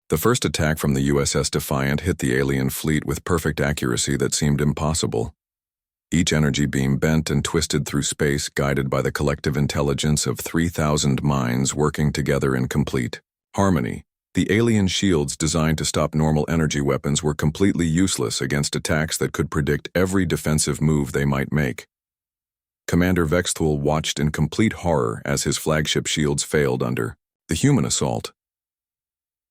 The first attack from the USS Defiant hit the alien fleet with perfect accuracy that seemed impossible. Each energy beam bent and twisted through space, guided by the collective intelligence of 3,000 minds working together in complete harmony. The alien shields designed to stop normal energy weapons were completely useless against attacks that could predict every defensive move they might make. Commander Vexthul watched in complete horror as his flagship shields failed under the human assault.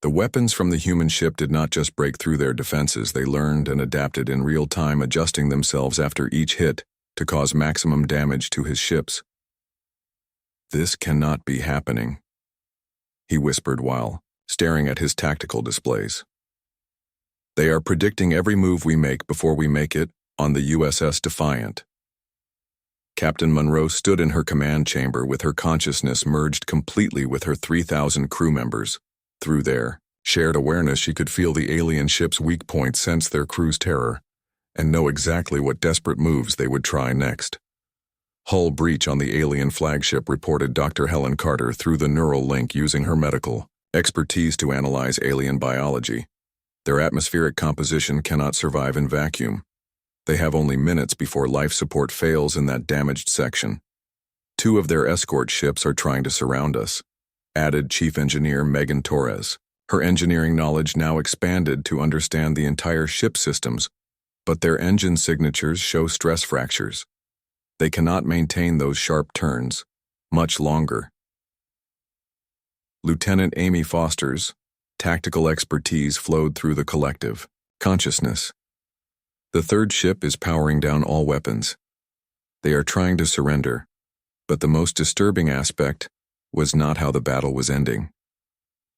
The weapons from the human ship did not just break through their defenses, they learned and adapted in real time, adjusting themselves after each hit to cause maximum damage to his ships. "This cannot be happening," he whispered while staring at his tactical displays. "They are predicting every move we make before we make it on the USS Defiant." Captain Monroe stood in her command chamber with her consciousness merged completely with her 3,000 crew members. Through their shared awareness, she could feel the alien ship's weak points, sense their crew's terror, and know exactly what desperate moves they would try next. "Hull breach on the alien flagship," reported Dr. Helen Carter through the neural link, using her medical expertise to analyze alien biology. "Their atmospheric composition cannot survive in vacuum. They have only minutes before life support fails in that damaged section. 2 of their escort ships are trying to surround us," added Chief Engineer Megan Torres. Her engineering knowledge now expanded to understand the entire ship systems, but their engine signatures show stress fractures. They cannot maintain those sharp turns much longer. Lieutenant Amy Foster's tactical expertise flowed through the collective consciousness. "The third ship is powering down all weapons. They are trying to surrender, but the most disturbing aspect was not how the battle was ending.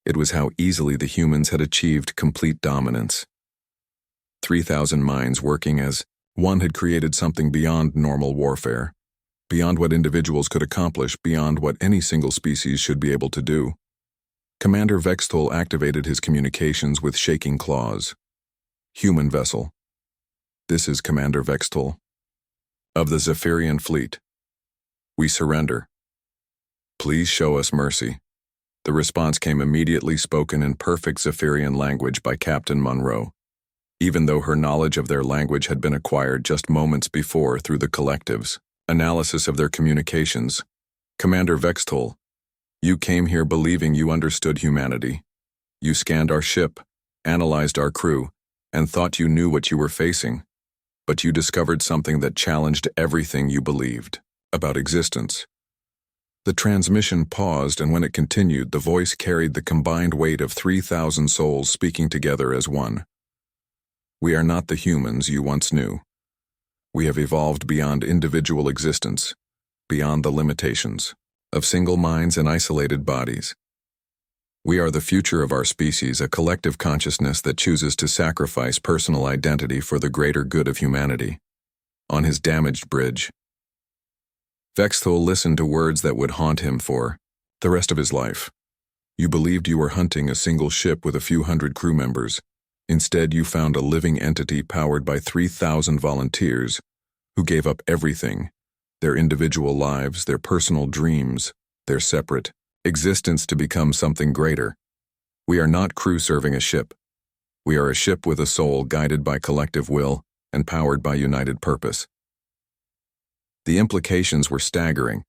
It was how easily the humans had achieved complete dominance. 3,000 minds working as one had created something beyond normal warfare, beyond what individuals could accomplish, beyond what any single species should be able to do." Commander Vexthul activated his communications with shaking claws. "Human vessel. This is Commander Vexthul of the Zephyrian fleet. We surrender. Please show us mercy." The response came immediately, spoken in perfect Zephyrian language by Captain Monroe, even though her knowledge of their language had been acquired just moments before through the collective's analysis of their communications. "Commander Vexthul, you came here believing you understood humanity. You scanned our ship, analyzed our crew, and thought you knew what you were facing. But you discovered something that challenged everything you believed about existence." The transmission paused, and when it continued, the voice carried the combined weight of 3,000 souls speaking together as one. "We are not the humans you once knew. We have evolved beyond individual existence, beyond the limitations of single minds and isolated bodies. We are the future of our species, a collective consciousness that chooses to sacrifice personal identity for the greater good of humanity." On his damaged bridge, Vexthul listened to words that would haunt him for the rest of his life. "You believed you were hunting a single ship with a few hundred crew members. Instead, you found a living entity powered by 3,000 volunteers who gave up everything, their individual lives, their personal dreams, their separate existence to become something greater. We are not crew serving a ship. We are a ship with a soul, guided by collective will and powered by united purpose." The implications were staggering.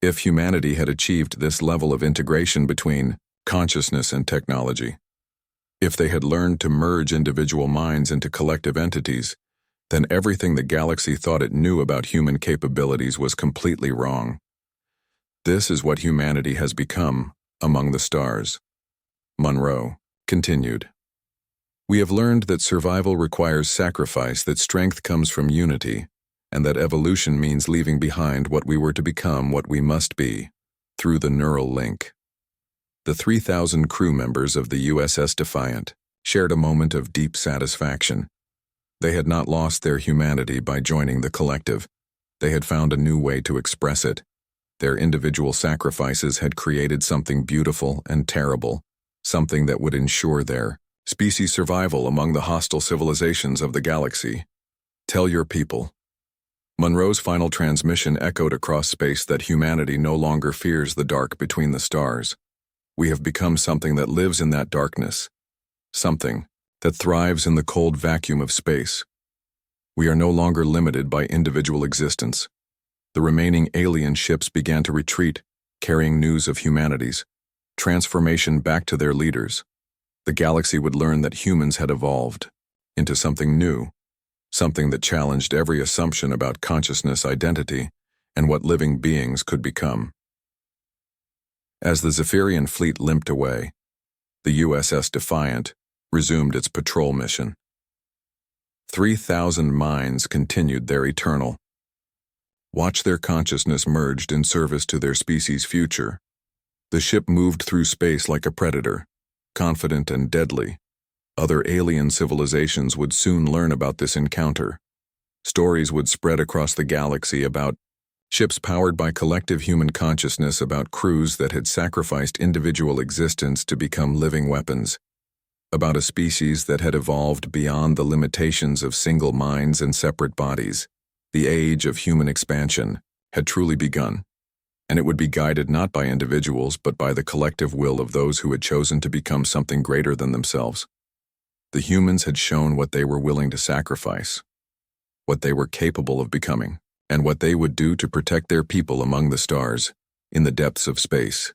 If humanity had achieved this level of integration between consciousness and technology, if they had learned to merge individual minds into collective entities, then everything the galaxy thought it knew about human capabilities was completely wrong. "This is what humanity has become among the stars," Monroe continued. "We have learned that survival requires sacrifice, that strength comes from unity, and that evolution means leaving behind what we were to become, what we must be." Through the neural link, the 3,000 crew members of the USS Defiant shared a moment of deep satisfaction. They had not lost their humanity by joining the collective. They had found a new way to express it. Their individual sacrifices had created something beautiful and terrible, something that would ensure their species' survival among the hostile civilizations of the galaxy. "Tell your people." Monroe's final transmission echoed across space that humanity no longer fears the dark between the stars. We have become something that lives in that darkness, something that thrives in the cold vacuum of space. We are no longer limited by individual existence. The remaining alien ships began to retreat, carrying news of humanity's transformation back to their leaders. The galaxy would learn that humans had evolved into something new, something that challenged every assumption about consciousness, identity, and what living beings could become. As the Zephyrian fleet limped away, the USS Defiant resumed its patrol mission. 3,000 minds continued their eternal watch. Their consciousness merged in service to their species' future. The ship moved through space like a predator, confident and deadly. Other alien civilizations would soon learn about this encounter. Stories would spread across the galaxy about ships powered by collective human consciousness, about crews that had sacrificed individual existence to become living weapons, about a species that had evolved beyond the limitations of single minds and separate bodies. The age of human expansion had truly begun, and it would be guided not by individuals but by the collective will of those who had chosen to become something greater than themselves. The humans had shown what they were willing to sacrifice, what they were capable of becoming, and what they would do to protect their people among the stars, in the depths of space.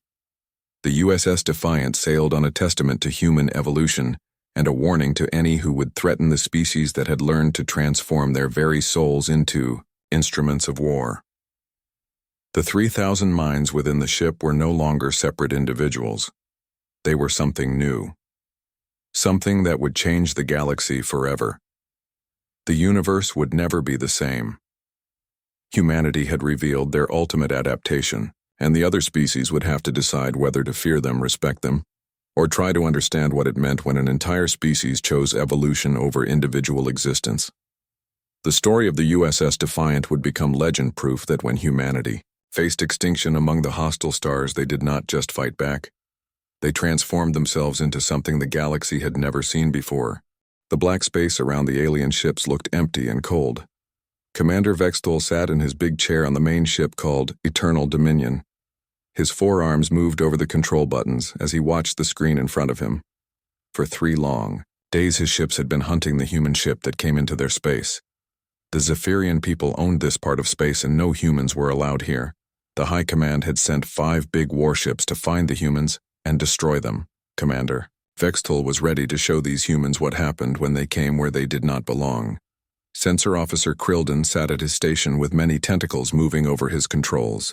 The USS Defiant sailed on a testament to human evolution and a warning to any who would threaten the species that had learned to transform their very souls into instruments of war. The 3,000 minds within the ship were no longer separate individuals. They were something new, something that would change the galaxy forever. The universe would never be the same. Humanity had revealed their ultimate adaptation, and the other species would have to decide whether to fear them, respect them, or try to understand what it meant when an entire species chose evolution over individual existence. The story of the USS Defiant would become legend, proof that when humanity faced extinction among the hostile stars, they did not just fight back. They transformed themselves into something the galaxy had never seen before. The black space around the alien ships looked empty and cold. Commander Vextol sat in his big chair on the main ship called Eternal Dominion. His forearms moved over the control buttons as he watched the screen in front of him. For 3 long days his ships had been hunting the human ship that came into their space. The Zephyrian people owned this part of space and no humans were allowed here. The High Command had sent 5 big warships to find the humans and destroy them. Commander Vextol was ready to show these humans what happened when they came where they did not belong. Sensor Officer Krilden sat at his station with many tentacles moving over his controls.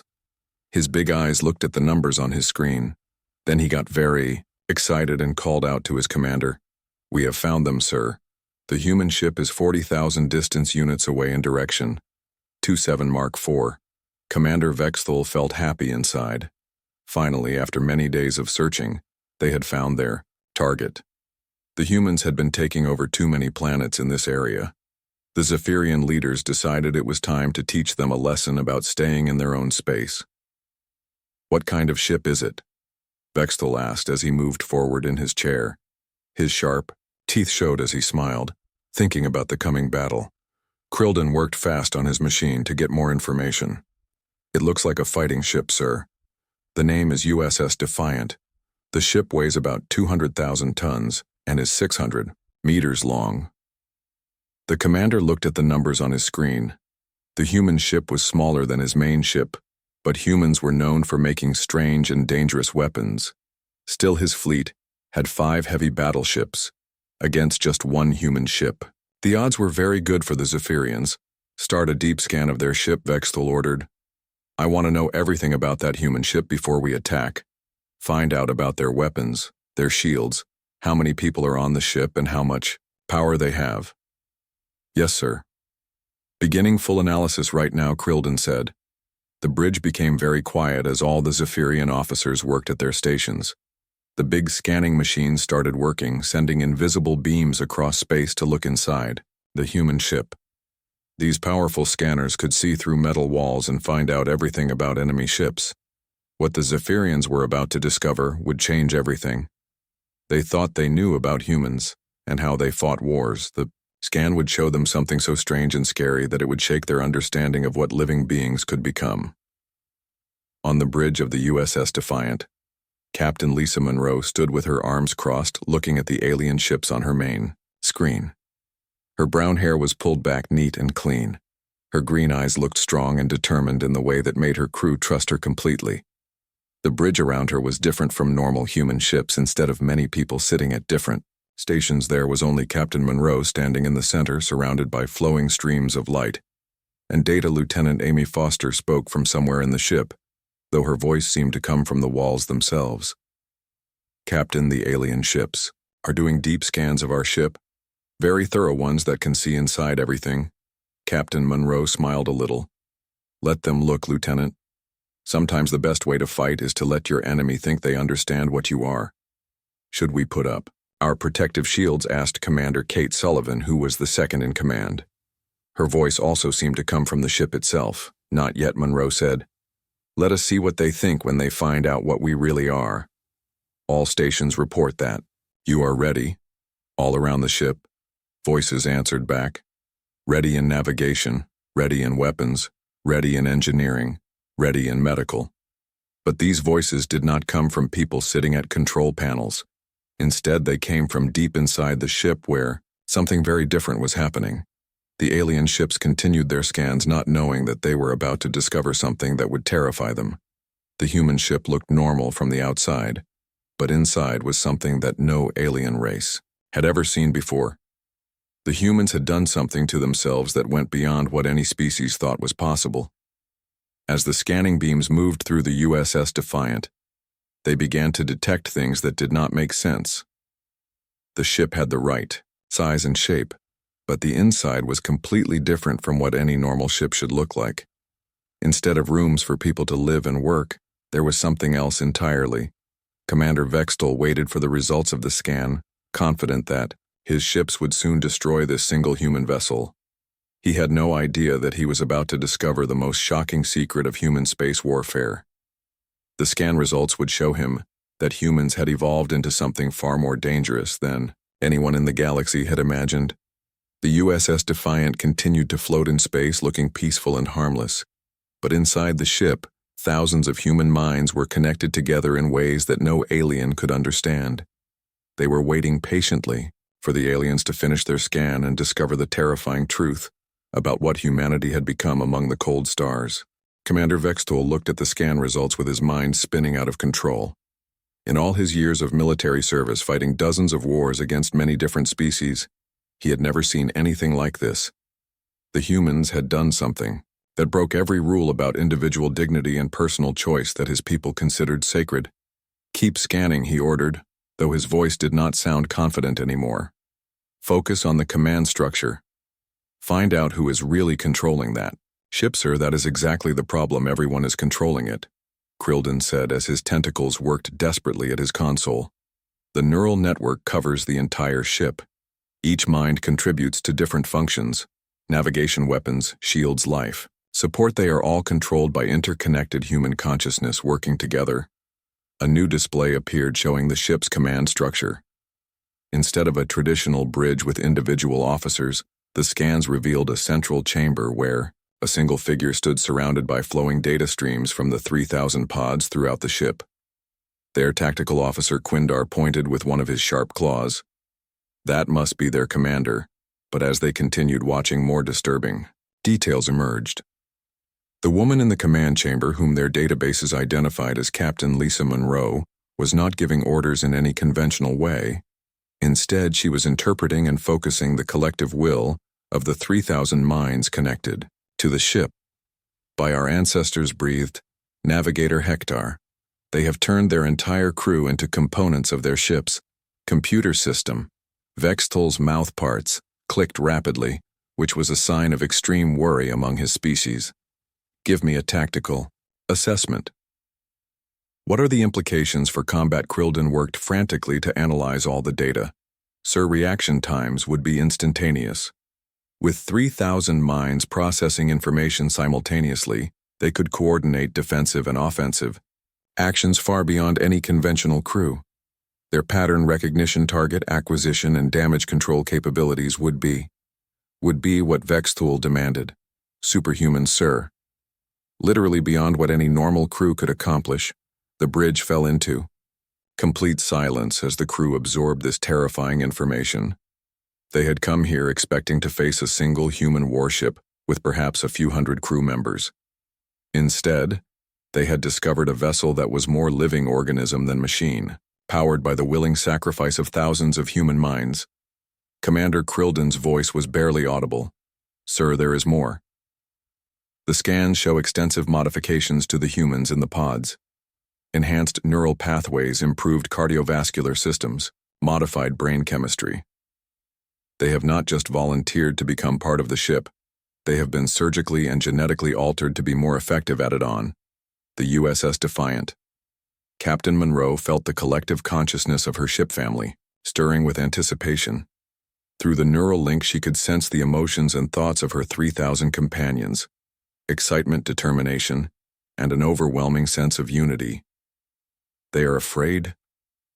His big eyes looked at the numbers on his screen. Then he got very excited and called out to his commander. "We have found them, sir. The human ship is 40,000 distance units away in direction 27 Mark IV. Commander Vextol felt happy inside. Finally, after many days of searching, they had found their target. The humans had been taking over too many planets in this area. The Zephyrian leaders decided it was time to teach them a lesson about staying in their own space. "What kind of ship is it?" Vextol asked as he moved forward in his chair. His sharp teeth showed as he smiled, thinking about the coming battle. Krilden worked fast on his machine to get more information. "It looks like a fighting ship, sir. The name is USS Defiant. The ship weighs about 200,000 tons and is 600 meters long." The commander looked at the numbers on his screen. The human ship was smaller than his main ship, but humans were known for making strange and dangerous weapons. Still, his fleet had 5 heavy battleships against just 1 human ship. The odds were very good for the Zephyrians. "Start a deep scan of their ship," Vextol ordered. "I want to know everything about that human ship before we attack. Find out about their weapons, their shields, how many people are on the ship, and how much power they have." "Yes, sir." "Beginning full analysis right now," Krilden said. The bridge became very quiet as all the Zephyrian officers worked at their stations. The big scanning machines started working, sending invisible beams across space to look inside the human ship. These powerful scanners could see through metal walls and find out everything about enemy ships. What the Zephyrians were about to discover would change everything. They thought they knew about humans and how they fought wars. The scan would show them something so strange and scary that it would shake their understanding of what living beings could become. On the bridge of the USS Defiant, Captain Lisa Monroe stood with her arms crossed, looking at the alien ships on her main screen. Her brown hair was pulled back neat and clean. Her green eyes looked strong and determined in the way that made her crew trust her completely. The bridge around her was different from normal human ships. Instead of many people sitting at different stations, there was only Captain Monroe standing in the center, surrounded by flowing streams of light. And Data Lieutenant Amy Foster spoke from somewhere in the ship, though her voice seemed to come from the walls themselves. "Captain, the alien ships are doing deep scans of our ship, very thorough ones that can see inside everything." Captain Monroe smiled a little. "Let them look, Lieutenant. Sometimes the best way to fight is to let your enemy think they understand what you are." "Should we put up our protective shields?" asked Commander Kate Sullivan, who was the second in command. Her voice also seemed to come from the ship itself. "Not yet," Monroe said. "Let us see what they think when they find out what we really are." "All stations report that you are ready." All around the ship, voices answered back. "Ready in navigation, ready in weapons, ready in engineering, ready in medical." But these voices did not come from people sitting at control panels. Instead, they came from deep inside the ship, where something very different was happening. The alien ships continued their scans, not knowing that they were about to discover something that would terrify them. The human ship looked normal from the outside, but inside was something that no alien race had ever seen before. The humans had done something to themselves that went beyond what any species thought was possible. As the scanning beams moved through the USS Defiant, they began to detect things that did not make sense. The ship had the right size and shape, but the inside was completely different from what any normal ship should look like. Instead of rooms for people to live and work, there was something else entirely. Commander Vextel waited for the results of the scan, confident that his ships would soon destroy this single human vessel. He had no idea that he was about to discover the most shocking secret of human space warfare. The scan results would show him that humans had evolved into something far more dangerous than anyone in the galaxy had imagined. The USS Defiant continued to float in space, looking peaceful and harmless. But inside the ship, thousands of human minds were connected together in ways that no alien could understand. They were waiting patiently for the aliens to finish their scan and discover the terrifying truth about what humanity had become among the cold stars. Commander Vextel looked at the scan results with his mind spinning out of control. In all his years of military service, fighting dozens of wars against many different species, he had never seen anything like this. The humans had done something that broke every rule about individual dignity and personal choice that his people considered sacred. "Keep scanning," he ordered, though his voice did not sound confident anymore. "Focus on the command structure. Find out who is really controlling that ship, sir. That is exactly the problem. Everyone is controlling it," Krilden said as his tentacles worked desperately at his console. "The neural network covers the entire ship. Each mind contributes to different functions: navigation, weapons, shields, life support. They are all controlled by interconnected human consciousness working together." A new display appeared showing the ship's command structure. Instead of a traditional bridge with individual officers, the scans revealed a central chamber where a single figure stood, surrounded by flowing data streams from the 3,000 pods throughout the ship. Their tactical officer Quindar pointed with one of his sharp claws. That must be their commander, but as they continued watching, more disturbing details emerged. The woman in the command chamber, whom their databases identified as Captain Lisa Monroe, was not giving orders in any conventional way. Instead, she was interpreting and focusing the collective will of the 3,000 minds connected to the ship. "By our ancestors breathed, Navigator Hector, they have turned their entire crew into components of their ship's computer system." Vextel's mouth parts clicked rapidly, which was a sign of extreme worry among his species. "Give me a tactical assessment." "What are the implications for combat?" Krilden worked frantically to analyze all the data. "Sir, reaction times would be instantaneous. With 3,000 minds processing information simultaneously, they could coordinate defensive and offensive actions far beyond any conventional crew. Their pattern recognition, target acquisition, and damage control capabilities would be what Vextel demanded. Superhuman, sir. Literally beyond what any normal crew could accomplish." The bridge fell into Complete silence as the crew absorbed this terrifying information. They had come here expecting to face a single human warship with perhaps a few hundred crew members. Instead, they had discovered a vessel that was more living organism than machine, powered by the willing sacrifice of thousands of human minds. Commander Krilden's voice was barely audible. "Sir, there is more." The scans show extensive modifications to the humans in the pods. Enhanced neural pathways, improved cardiovascular systems, modified brain chemistry. They have not just volunteered to become part of the ship, they have been surgically and genetically altered to be more effective at it on. The USS Defiant. Captain Monroe felt the collective consciousness of her ship family, stirring with anticipation. Through the neural link she could sense the emotions and thoughts of her 3,000 companions. Excitement, determination, and an overwhelming sense of unity. "They are afraid?"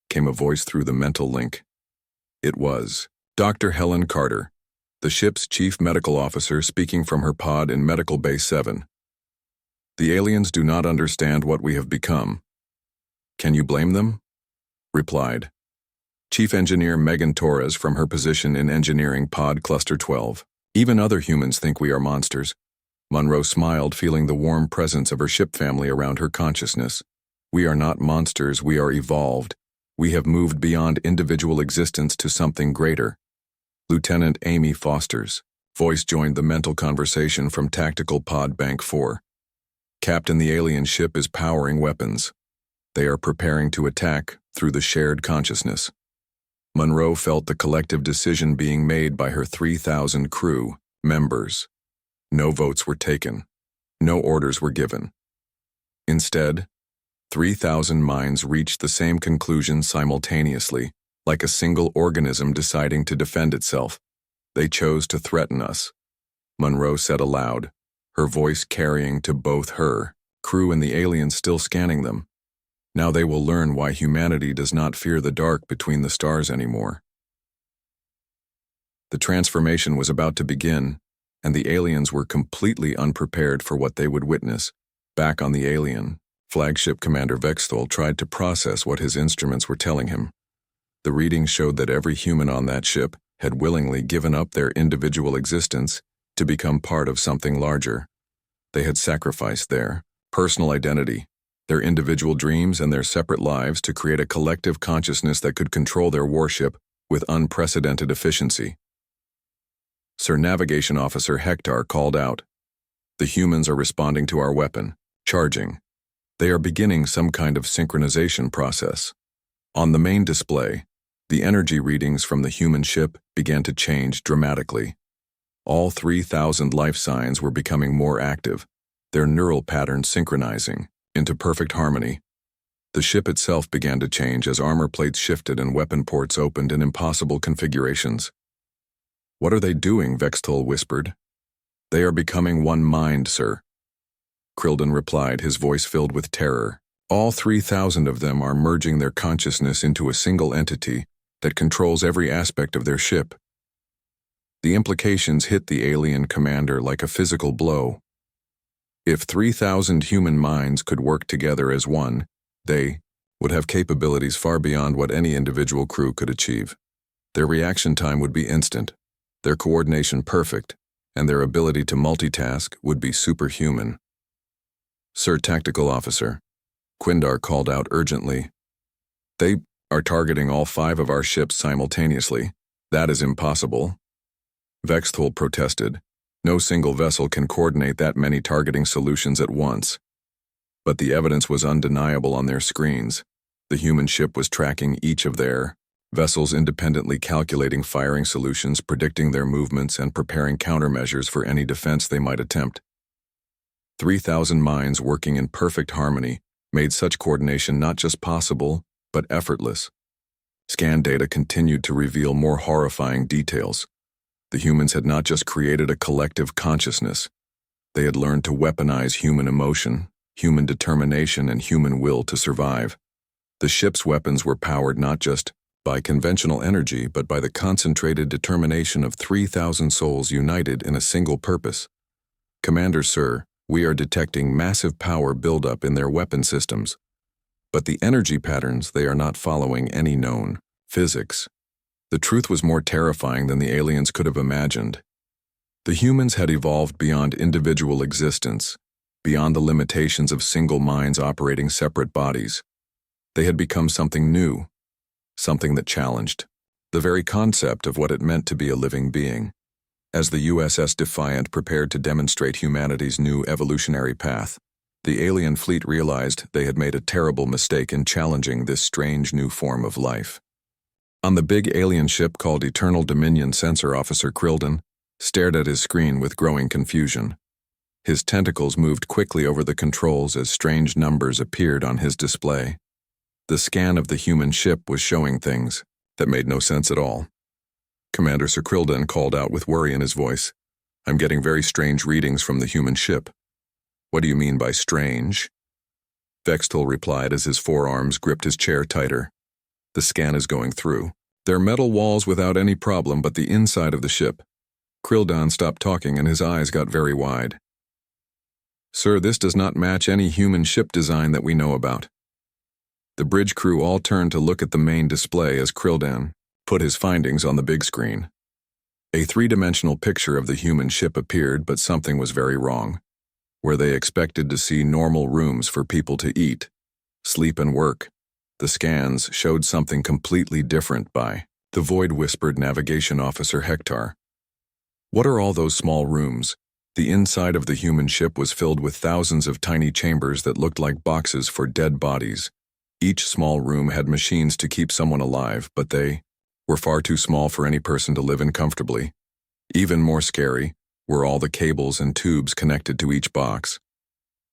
came a voice through the mental link. It was Dr. Helen Carter, the ship's chief medical officer, speaking from her pod in Medical Bay 7. "The aliens do not understand what we have become. Can you blame them?" replied Chief Engineer Megan Torres from her position in Engineering Pod Cluster 12. "Even other humans think we are monsters." Monroe smiled, feeling the warm presence of her ship family around her consciousness. "We are not monsters, we are evolved. We have moved beyond individual existence to something greater." Lieutenant Amy Foster's voice joined the mental conversation from Tactical Pod Bank 4. "Captain, the alien ship is powering weapons. They are preparing to attack through the shared consciousness." Monroe felt the collective decision being made by her 3,000 crew members. No votes were taken. No orders were given. Instead, 3,000 minds reached the same conclusion simultaneously, like a single organism deciding to defend itself. "They chose to threaten us," Monroe said aloud, her voice carrying to both her crew and the aliens still scanning them. "Now they will learn why humanity does not fear the dark between the stars anymore." The transformation was about to begin, and the aliens were completely unprepared for what they would witness. Back on the alien flagship, Commander Vexthol tried to process what his instruments were telling him. The readings showed that every human on that ship had willingly given up their individual existence to become part of something larger. They had sacrificed their personal identity, their individual dreams, and their separate lives to create a collective consciousness that could control their warship with unprecedented efficiency. Sir Navigation Officer Hector called out, "The humans are responding to our weapon, charging. They are beginning some kind of synchronization process." On the main display, the energy readings from the human ship began to change dramatically. All 3,000 life signs were becoming more active, their neural patterns synchronizing into perfect harmony. The ship itself began to change as armor plates shifted and weapon ports opened in impossible configurations. "What are they doing?" Vexthol whispered. "They are becoming one mind, sir," Krilden replied, his voice filled with terror. "All 3,000 of them are merging their consciousness into a single entity that controls every aspect of their ship." The implications hit the alien commander like a physical blow. If 3,000 human minds could work together as one, they would have capabilities far beyond what any individual crew could achieve. Their reaction time would be instant, their coordination perfect, and their ability to multitask would be superhuman. "Sir Tactical Officer," Quindar called out urgently, "they are targeting all 5 of our ships simultaneously. That is impossible." Vexthol protested. "No single vessel can coordinate that many targeting solutions at once." But the evidence was undeniable on their screens. The human ship was tracking each of their vessels independently, calculating firing solutions, predicting their movements, and preparing countermeasures for any defense they might attempt. 3,000 minds working in perfect harmony made such coordination not just possible, but effortless. Scan data continued to reveal more horrifying details. The humans had not just created a collective consciousness, they had learned to weaponize human emotion, human determination, and human will to survive. The ship's weapons were powered not just by conventional energy, but by the concentrated determination of 3,000 souls united in a single purpose. "Commander, sir, we are detecting massive power buildup in their weapon systems." But the energy patterns, they are not following any known physics. The truth was more terrifying than the aliens could have imagined. The humans had evolved beyond individual existence, beyond the limitations of single minds operating separate bodies. They had become something new, something that challenged the very concept of what it meant to be a living being. As the USS Defiant prepared to demonstrate humanity's new evolutionary path, the alien fleet realized they had made a terrible mistake in challenging this strange new form of life. On the big alien ship called Eternal Dominion, Sensor Officer Krilden stared at his screen with growing confusion. His tentacles moved quickly over the controls as strange numbers appeared on his display. The scan of the human ship was showing things that made no sense at all. Commander Sir Krilden called out with worry in his voice, "I'm getting very strange readings from the human ship." "What do you mean by strange?" Vextel replied as his forearms gripped his chair tighter. "The scan is going through. They're metal walls without any problem, but the inside of the ship." Krilden stopped talking and his eyes got very wide. "Sir, this does not match any human ship design that we know about." The bridge crew all turned to look at the main display as Krilden put his findings on the big screen. A three-dimensional picture of the human ship appeared, but something was very wrong. Where they expected to see normal rooms for people to eat, sleep and work, the scans showed something completely different. The void whispered Navigation Officer Hector. "What are all those small rooms?" The inside of the human ship was filled with thousands of tiny chambers that looked like boxes for dead bodies. Each small room had machines to keep someone alive, but they were far too small for any person to live in comfortably. Even more scary were all the cables and tubes connected to each box.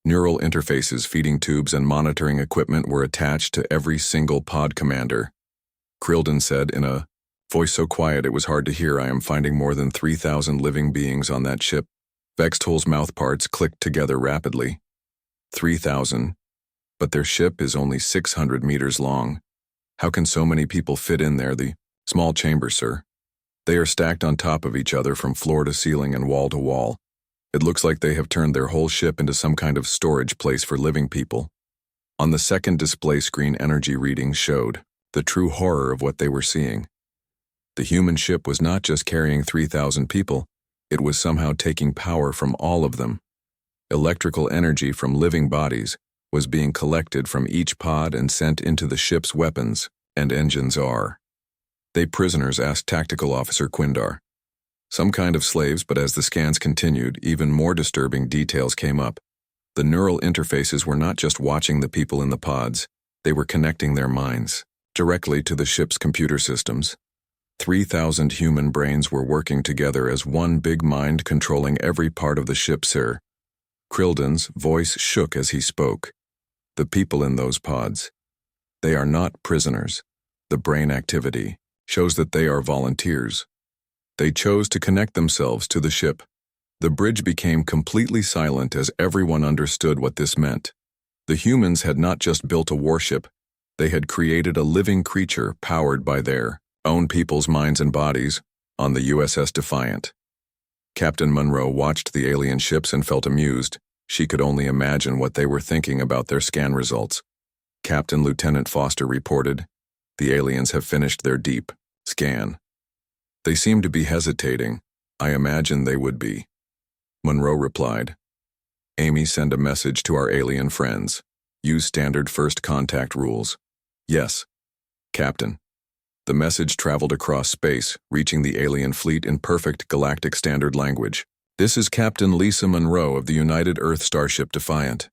Neural interfaces, feeding tubes, and monitoring equipment were attached to every single pod commander. Krilden said in a voice so quiet it was hard to hear, "I am finding more than 3,000 living beings on that ship." Vextel's mouth parts clicked together rapidly. 3,000. But their ship is only 600 meters long. How can so many people fit in there? The small chamber, sir. They are stacked on top of each other from floor to ceiling and wall to wall. It looks like they have turned their whole ship into some kind of storage place for living people. On the second display screen, energy readings showed the true horror of what they were seeing. The human ship was not just carrying 3,000 people, it was somehow taking power from all of them. Electrical energy from living bodies was being collected from each pod and sent into the ship's weapons and engines. Are they prisoners? Asked Tactical Officer Quindar. Some kind of slaves, but as the scans continued, even more disturbing details came up. The neural interfaces were not just watching the people in the pods, they were connecting their minds directly to the ship's computer systems. 3,000 human brains were working together as one big mind controlling every part of the ship, sir. Krilden's voice shook as he spoke. The people in those pods, they are not prisoners. The brain activity shows that they are volunteers. They chose to connect themselves to the ship. The bridge became completely silent as everyone understood what this meant. The humans had not just built a warship, they had created a living creature powered by their own people's minds and bodies on the USS Defiant. Captain Monroe watched the alien ships and felt amused. She could only imagine what they were thinking about their scan results. Captain Lieutenant Foster reported, "The aliens have finished their deep scan. They seem to be hesitating. I imagine they would be." Monroe replied, "Amy, send a message to our alien friends. Use standard first contact rules." "Yes, Captain." The message traveled across space, reaching the alien fleet in perfect galactic standard language. "This is Captain Lisa Monroe of the United Earth Starship Defiant.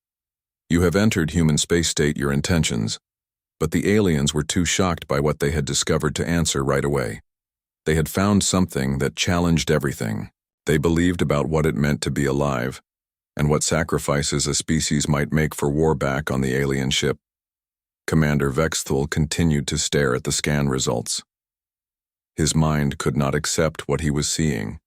You have entered human space. State your intentions." But the aliens were too shocked by what they had discovered to answer right away. They had found something that challenged everything they believed about what it meant to be alive, and what sacrifices a species might make for war back on the alien ship. Commander Vextel continued to stare at the scan results. His mind could not accept what he was seeing.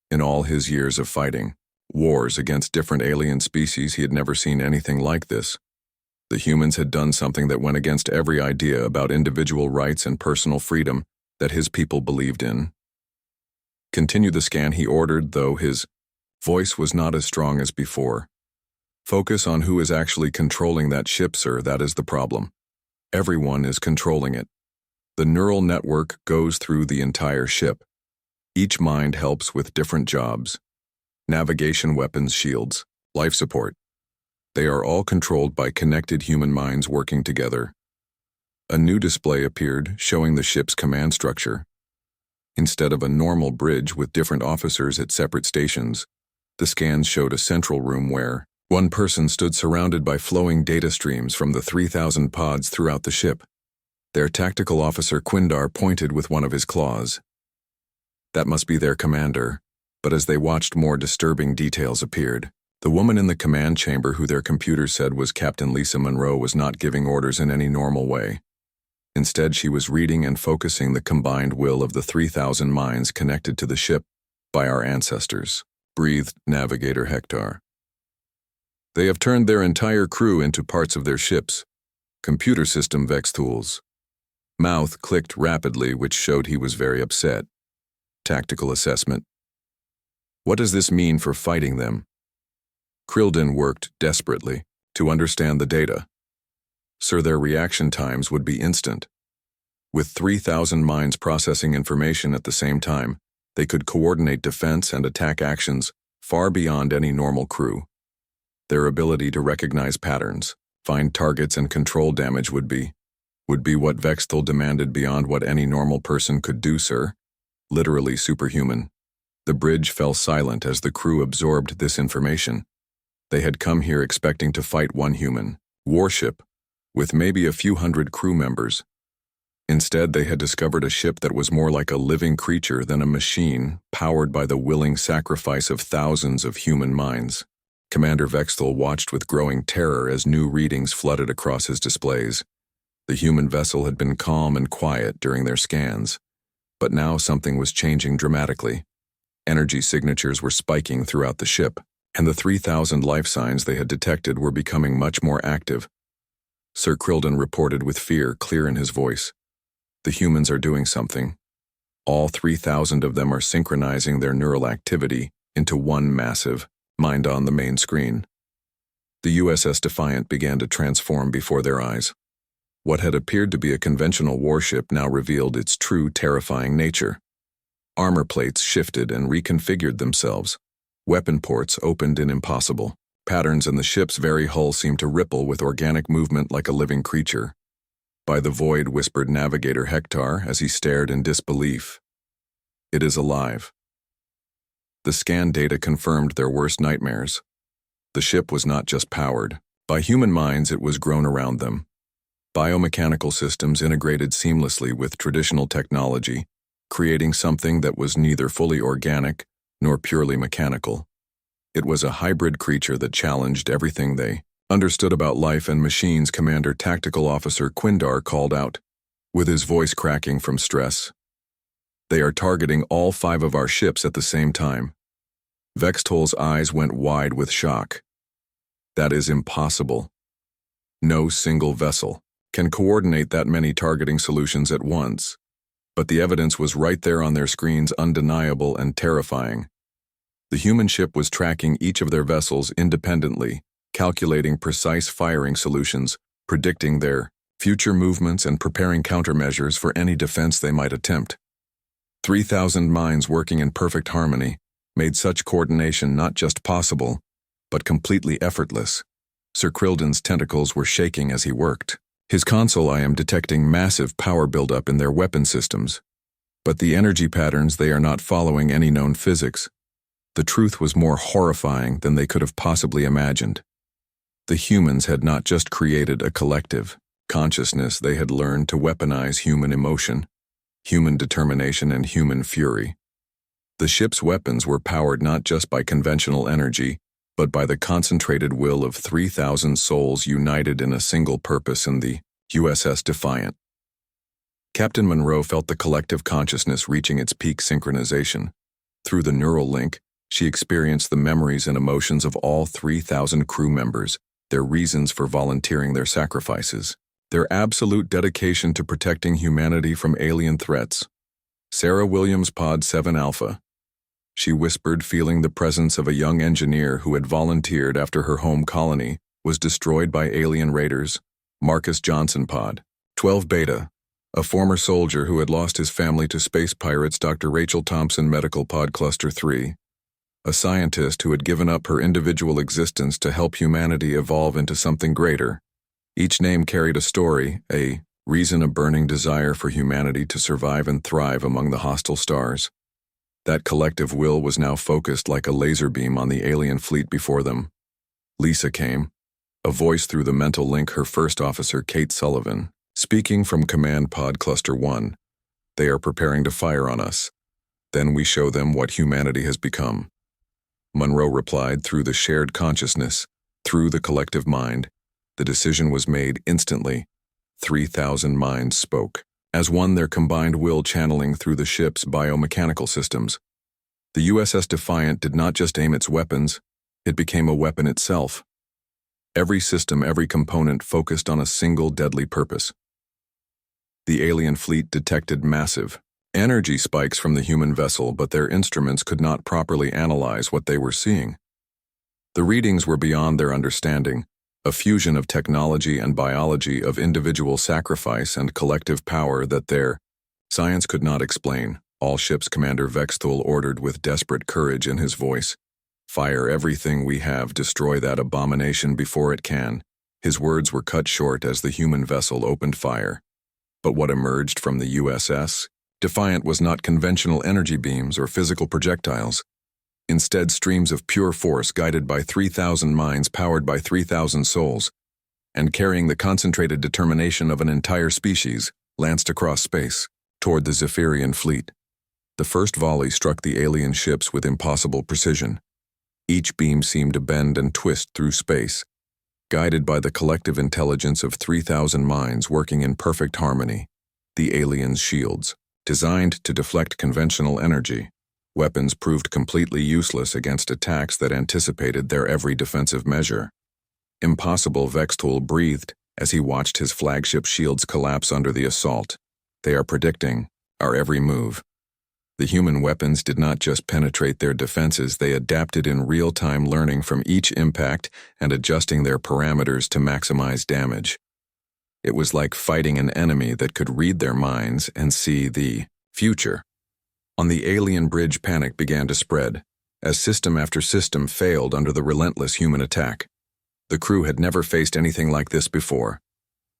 In all his years of fighting wars against different alien species, he had never seen anything like this. The humans had done something that went against every idea about individual rights and personal freedom that his people believed in. "Continue the scan," he ordered, though his voice was not as strong as before. Focus on who is actually controlling that ship, sir. That is the problem. Everyone is controlling it. The neural network goes through the entire ship. Each mind helps with different jobs. Navigation, weapons, shields, life support. They are all controlled by connected human minds working together. A new display appeared showing the ship's command structure. Instead of a normal bridge with different officers at separate stations, the scans showed a central room where one person stood surrounded by flowing data streams from the 3,000 pods throughout the ship. Their tactical officer Quindar pointed with one of his claws. That must be their commander, but as they watched, more disturbing details appeared. The woman in the command chamber, who their computer said was Captain Lisa Monroe, was not giving orders in any normal way. Instead, she was reading and focusing the combined will of the 3,000 minds connected to the ship by our ancestors, breathed Navigator Hector. They have turned their entire crew into parts of their ships. Computer system Vex tools. Mouth clicked rapidly, which showed he was very upset. Tactical assessment. What does this mean for fighting them? Krildin worked desperately to understand the data. Sir, their reaction times would be instant. With 3,000 minds processing information at the same time, they could coordinate defense and attack actions far beyond any normal crew. Their ability to recognize patterns, find targets, and control damage would be what Vexthal demanded beyond what any normal person could do, sir. Literally superhuman. The bridge fell silent as the crew absorbed this information. They had come here expecting to fight one human, Warship, with maybe a few hundred crew members. Instead, they had discovered a ship that was more like a living creature than a machine, powered by the willing sacrifice of thousands of human minds. Commander Vexthal watched with growing terror as new readings flooded across his displays. The human vessel had been calm and quiet during their scans, but now something was changing dramatically. Energy signatures were spiking throughout the ship, and the 3,000 life signs they had detected were becoming much more active. Sir Krildin reported with fear clear in his voice. The humans are doing something. All 3,000 of them are synchronizing their neural activity into one massive mind on the main screen. The USS Defiant began to transform before their eyes. What had appeared to be a conventional warship now revealed its true terrifying nature. Armor plates shifted and reconfigured themselves. Weapon ports opened in impossible. Patterns in the ship's very hull seemed to ripple with organic movement like a living creature. By the void, whispered Navigator Hector as he stared in disbelief. It is alive. The scan data confirmed their worst nightmares. The ship was not just powered. By human minds, it was grown around them. Biomechanical systems integrated seamlessly with traditional technology, creating something that was neither fully organic nor purely mechanical. It was a hybrid creature that challenged everything they understood about life and machines. Commander Tactical Officer Quindar called out, with his voice cracking from stress. They are targeting all 5 of our ships at the same time. Vextol's eyes went wide with shock. That is impossible. No single vessel can coordinate that many targeting solutions at once. But the evidence was right there on their screens, undeniable and terrifying. The human ship was tracking each of their vessels independently, calculating precise firing solutions, predicting their future movements, and preparing countermeasures for any defense they might attempt. 3,000 minds working in perfect harmony made such coordination not just possible, but completely effortless. Sir Krildin's tentacles were shaking as he worked. His console, I am detecting massive power buildup in their weapon systems. But the energy patterns, they are not following any known physics. The truth was more horrifying than they could have possibly imagined. The humans had not just created a collective consciousness, they had learned to weaponize human emotion, human determination, and human fury. The ship's weapons were powered not just by conventional energy, but by the concentrated will of 3,000 souls united in a single purpose in the USS Defiant. Captain Monroe felt the collective consciousness reaching its peak synchronization. Through the neural link, she experienced the memories and emotions of all 3,000 crew members, their reasons for volunteering their sacrifices, their absolute dedication to protecting humanity from alien threats. Sarah Williams, Pod 7 Alpha. she whispered, feeling the presence of a young engineer who had volunteered after her home colony was destroyed by alien raiders. Marcus Johnson Pod. 12 Beta. A former soldier who had lost his family to space pirates. Dr. Rachel Thompson Medical Pod Cluster 3. A scientist who had given up her individual existence to help humanity evolve into something greater. Each name carried a story, a reason, a burning desire for humanity to survive and thrive among the hostile stars. That collective will was now focused like a laser beam on the alien fleet before them. Lisa came, a voice through the mental link, her first officer, Kate Sullivan, speaking from Command Pod Cluster 1. They are preparing to fire on us. Then we show them what humanity has become. Monroe replied, through the shared consciousness, through the collective mind. The decision was made instantly. 3,000 minds spoke. As one, their combined will channeling through the ship's biomechanical systems. The USS Defiant did not just aim its weapons, it became a weapon itself. Every system, every component focused on a single deadly purpose. The alien fleet detected massive energy spikes from the human vessel, but their instruments could not properly analyze what they were seeing. The readings were beyond their understanding, a fusion of technology and biology, of individual sacrifice and collective power that their science could not explain. All ships, Commander Vexthul ordered with desperate courage in his voice. Fire everything we have, destroy that abomination before it can. His words were cut short as the human vessel opened fire. But what emerged from the USS Defiant was not conventional energy beams or physical projectiles. Instead, streams of pure force guided by 3,000 minds, powered by 3,000 souls, and carrying the concentrated determination of an entire species, lanced across space, toward the Zephyrian fleet. The first volley struck the alien ships with impossible precision. Each beam seemed to bend and twist through space, guided by the collective intelligence of 3,000 minds working in perfect harmony. The aliens' shields, designed to deflect conventional energy, weapons proved completely useless against attacks that anticipated their every defensive measure. Impossible, Vexthul breathed as he watched his flagship shields collapse under the assault. They are predicting our every move. The human weapons did not just penetrate their defenses, they adapted in real time, learning from each impact and adjusting their parameters to maximize damage. It was like fighting an enemy that could read their minds and see the future. On the alien bridge, panic began to spread, as system after system failed under the relentless human attack. The crew had never faced anything like this before.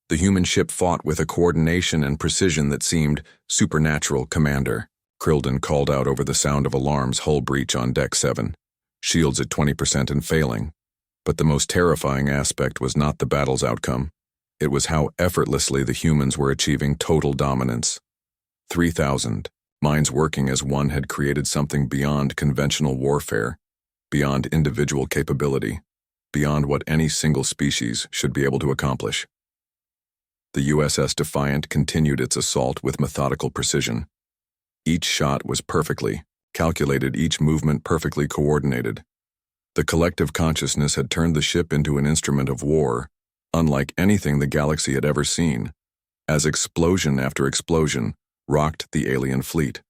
The human ship fought with a coordination and precision that seemed supernatural. Commander Krilden called out over the sound of alarms. Hull breach on Deck 7. Shields at 20% and failing. But the most terrifying aspect was not the battle's outcome. It was how effortlessly the humans were achieving total dominance. 3,000 minds working as one had created something beyond conventional warfare, beyond individual capability, beyond what any single species should be able to accomplish. The USS Defiant continued its assault with methodical precision. Each shot was perfectly calculated, each movement perfectly coordinated. The collective consciousness had turned the ship into an instrument of war, unlike anything the galaxy had ever seen, as explosion after explosion rocked the alien fleet.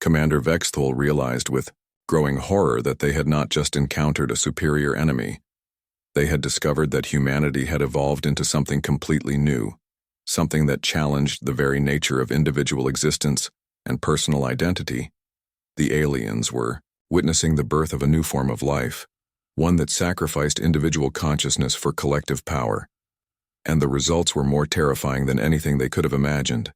Commander Vexthul realized with growing horror that they had not just encountered a superior enemy. They had discovered that humanity had evolved into something completely new, something that challenged the very nature of individual existence and personal identity. The aliens were witnessing the birth of a new form of life, one that sacrificed individual consciousness for collective power. And the results were more terrifying than anything they could have imagined.